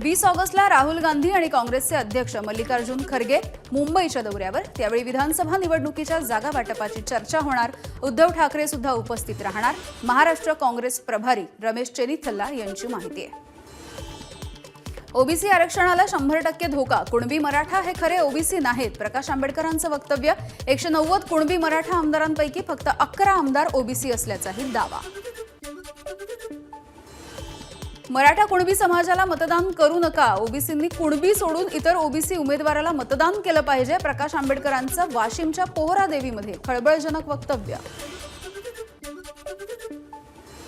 20 ऑगस्टला राहुल गांधी आणि काँग्रेसचे अध्यक्ष मल्लिकार्जुन खरगे मुंबईच्या दौऱ्यावर. त्यावेळी विधानसभा निवडणुकीच्या जागा वाटपाची चर्चा होणार. उद्धव ठाकरे सुद्धा उपस्थित राहणार. महाराष्ट्र काँग्रेस प्रभारी रमेश चेनिथल्ला यांची माहिती आहे. ओबीसी आरक्षणाला 100% धोका. कुणबी मराठा हे खरे ओबीसी नाहीत. प्रकाश आंबेडकरांचं वक्तव्य. 190 कुणबी मराठा आमदारांपैकी फक्त 11 आमदार ओबीसी असल्याचाही दावा. मराठा कुणबी समाजाला मतदान करू नका. ओबीसींनी कुणबी सोडून इतर ओबीसी उमेदवाराला मतदान केलं पाहिजे. प्रकाश आंबेडकरांचं वाशिमच्या पोहरादेवीमध्ये खळबळजनक वक्तव्य.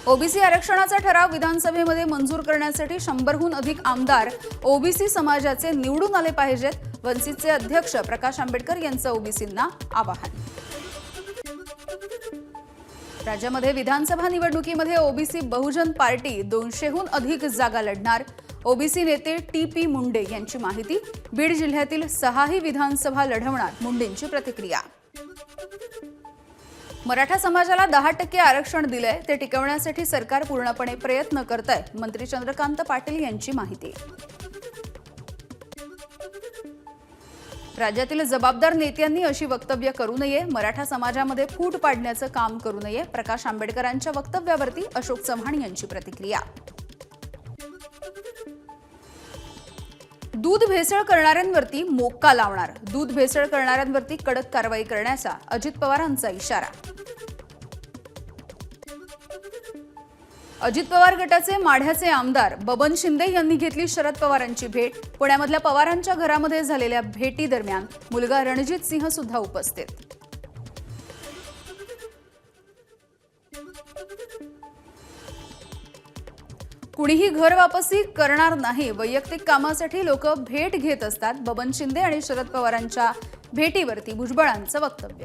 ओबीसी आरक्षणाचा ठराव विधानसभेमध्ये मंजूर करण्यासाठी 100हून अधिक आमदार ओबीसी समाजाचे निवडून आले पाहिजेत. वंचितचे अध्यक्ष प्रकाश आंबेडकर यांचं ओबीसींना आवाहन. राज्यामध्ये विधानसभा निवडणुकीमध्ये ओबीसी बहुजन पार्टी 200हून अधिक जागा लढणार. ओबीसी नेते टी.पी. मुंडे यांची माहिती. बीड जिल्ह्यातील 6ही विधानसभा लढवणार. मुंडेंची प्रतिक्रिया. मराठा समाजाला 10% आरक्षण दिलंय, ते टिकवण्यासाठी सरकार पूर्णपणे प्रयत्न करतंय. मंत्री चंद्रकांत पाटील यांची माहिती. राज्यातील जबाबदार नेत्यांनी अशी वक्तव्य करू नये. मराठा समाजामध्ये फूट पाडण्याचं काम करू नये. प्रकाश आंबेडकरांच्या वक्तव्यावरती अशोक चव्हाण यांची प्रतिक्रिया. दूध भेसळ करणाऱ्यांवरती मोक्का लावणार. दूध भेसळ करणाऱ्यांवरती कडक कारवाई करण्याचा अजित पवारांचा इशारा. अजित पवार गटाचे माढ्याचे आमदार बबन शिंदे यांनी घेतली शरद पवारांची भेट. पुण्यामधल्या पवारांच्या घरामध्ये झालेल्या भेटी दरम्यान मुलगा रणजित सिंह सुद्धा उपस्थित. कुणीही घर वापसी करणार नाही. वैयक्तिक कामासाठी लोक भेट घेत असतात. बबन शिंदे आणि शरद पवारांच्या भेटीवरती भुजबळांचं वक्तव्य.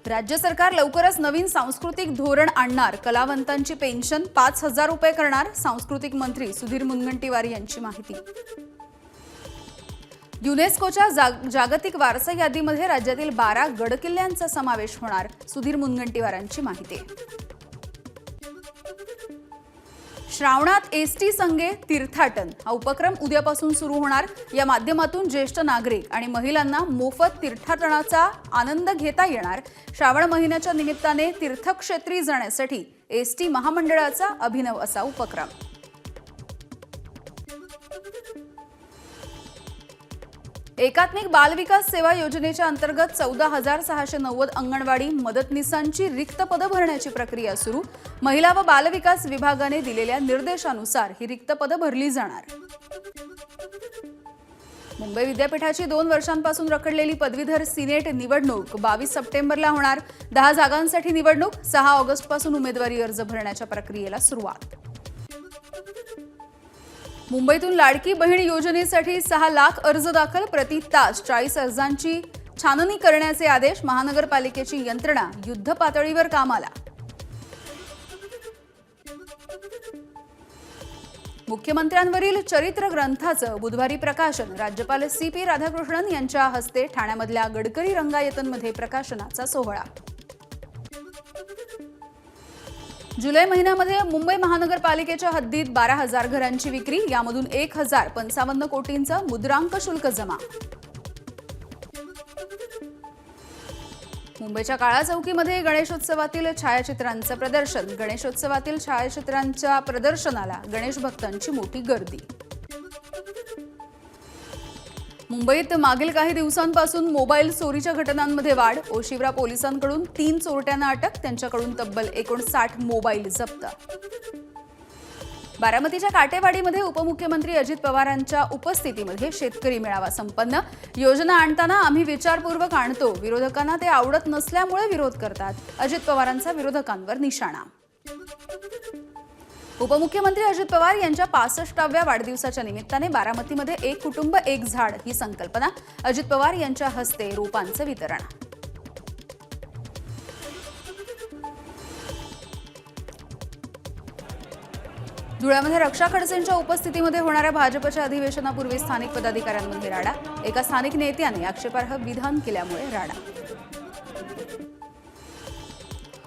राज्य सरकार लवकरच नवीन सांस्कृतिक धोरण आणणार. कलावंतांची पेन्शन 5,000 रुपये करणार. सांस्कृतिक मंत्री सुधीर मुनगंटीवार यांची माहिती. युनेस्कोच्या जागतिक वारसा यादीमध्ये राज्यातील 12 गडकिल्ल्यांचा समावेश होणार. सुधीर मुनगंटीवारांची माहिती. श्रावणात एसटी संगे तीर्थाटन हा उपक्रम उद्यापासून सुरू होणार. या माध्यमातून ज्येष्ठ नागरिक आणि महिलांना मोफत तीर्थाटनाचा आनंद घेता येणार. श्रावण महिन्याच्या निमित्ताने तीर्थक्षेत्री जाण्यासाठी एसटी महामंडळाचा अभिनव असा उपक्रम. एकात्मिक बाल विकास सेवा योजनेच्या अंतर्गत 14,690 अंगणवाडी मदतनीसांची रिक्त पदं भरण्याची प्रक्रिया सुरू. महिला व बाल विकास विभागाने दिलेल्या निर्देशानुसार ही रिक्त पदं भरली जाणार. मुंबई विद्यापीठाची 2 वर्षांपासून रखडलेली पदवीधर सिनेट निवडणूक 22 सप्टेंबरला होणार. 10 जागांसाठी निवडणूक. 6 ऑगस्टपासून उमेदवारी अर्ज भरण्याच्या प्रक्रियेला सुरुवात. मुंबईतून लाडकी बहीण योजनेसाठी 6 लाख अर्ज दाखल. प्रति तास 40 अर्जांची छाननी करण्याचे आदेश. महानगरपालिकेची यंत्रणा युद्ध पातळीवर कामाला. मुख्यमंत्र्यांवरील चरित्र ग्रंथाचं बुधवारी प्रकाशन. राज्यपाल सी.पी. राधाकृष्णन यांच्या हस्ते ठाण्यामधल्या गडकरी रंगायतनमध्ये प्रकाशनाचा सोहळा. जुलै महिन्यामध्ये मुंबई महानगरपालिकेच्या हद्दीत 12,000 घरांची विक्री. यामधून 1,055 कोटींचं मुद्रांक शुल्क जमा. मुंबईच्या काळा चौकीमध्ये गणेशोत्सवातील छायाचित्रांचं प्रदर्शन. गणेशोत्सवातील छायाचित्रांच्या प्रदर्शनाला गणेश भक्तांची मोठी गर्दी. मुंबईत मागील काही दिवसांपासून मोबाईल चोरीच्या घटनांमध्ये वाढ. ओशिवरा पोलिसांकडून 3 चोरट्यांना अटक. त्यांच्याकडून तब्बल 59 मोबाईल जप्त. बारामतीच्या काटेवाडीमध्ये उपमुख्यमंत्री अजित पवारांच्या उपस्थितीमध्ये शेतकरी मेळावा संपन्न. योजना आणताना आम्ही विचारपूर्वक आणतो. विरोधकांना ते आवडत नसल्यामुळे विरोध करतात. अजित पवारांचा विरोधकांवर निशाणा. उपमुख्यमंत्री अजित पवार यांच्या 65व्या वाढदिवसाच्या निमित्ताने बारामतीमध्ये एक कुटुंब एक झाड ही संकल्पना. अजित पवार यांच्या हस्ते रोपांचं वितरण. धुळ्यामध्ये रक्षा खडसेंच्या उपस्थितीमध्ये होणाऱ्या भाजपच्या अधिवेशनापूर्वी स्थानिक पदाधिकाऱ्यांमध्ये राडा. एका स्थानिक नेत्याने आक्षेपार्ह विधान केल्यामुळे राडा.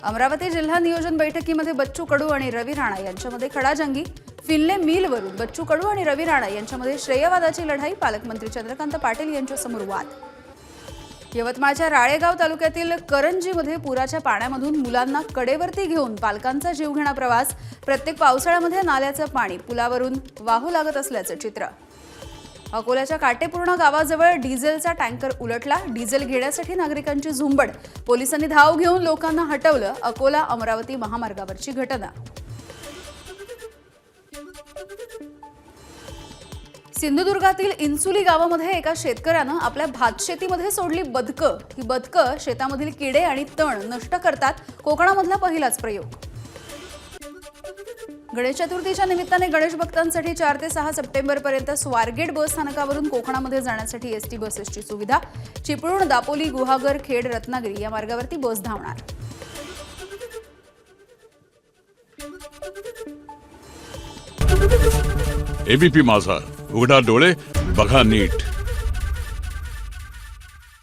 अमरावती जिल्हा नियोजन बैठकीमध्ये बच्चू कडू आणि रवी राणा यांच्यामध्ये खडाजंगी. फिनले मिलवरून बच्चू कडू आणि रवी राणा यांच्यामध्ये श्रेयवादाची लढाई. पालकमंत्री चंद्रकांत पाटील यांच्यासमोर वाद. यवतमाळच्या राळेगाव तालुक्यातील करंजीमध्ये पुराच्या पाण्यामधून मुलांना कडेवरती घेऊन पालकांचा जीवघेणा प्रवास. प्रत्येक पावसाळ्यामध्ये नाल्याचं पाणी पुलावरून वाहू लागत असल्याचं चित्र. अकोल्याच्या काटेपूर्णा गावाजवळ डिझेलचा टँकर उलटला. डिझेल घेण्यासाठी नागरिकांची झुंबड. पोलिसांनी धाव घेऊन लोकांना हटवलं. अकोला अमरावती महामार्गावरची घटना. सिंधुदुर्गातील इन्सुली गावामध्ये एका शेतकऱ्यानं आपल्या भातशेतीमध्ये सोडली बदकं. ही बदकं शेतामधील किडे आणि तण नष्ट करतात. कोकणामधला पहिलाच प्रयोग. गणेश चतुर्थीच्या निमित्ताने गणेश भक्तांसाठी 4 ते 6 सप्टेंबरपर्यंत स्वारगेट बस स्थानकावरून कोकणामध्ये जाण्यासाठी एसटी बसेसची सुविधा. चिपळूण, दापोली, गुहागर, खेड, रत्नागिरी या मार्गावरती बस धावणार. एबीपी माझा, उघडा डोळे बघा नीट.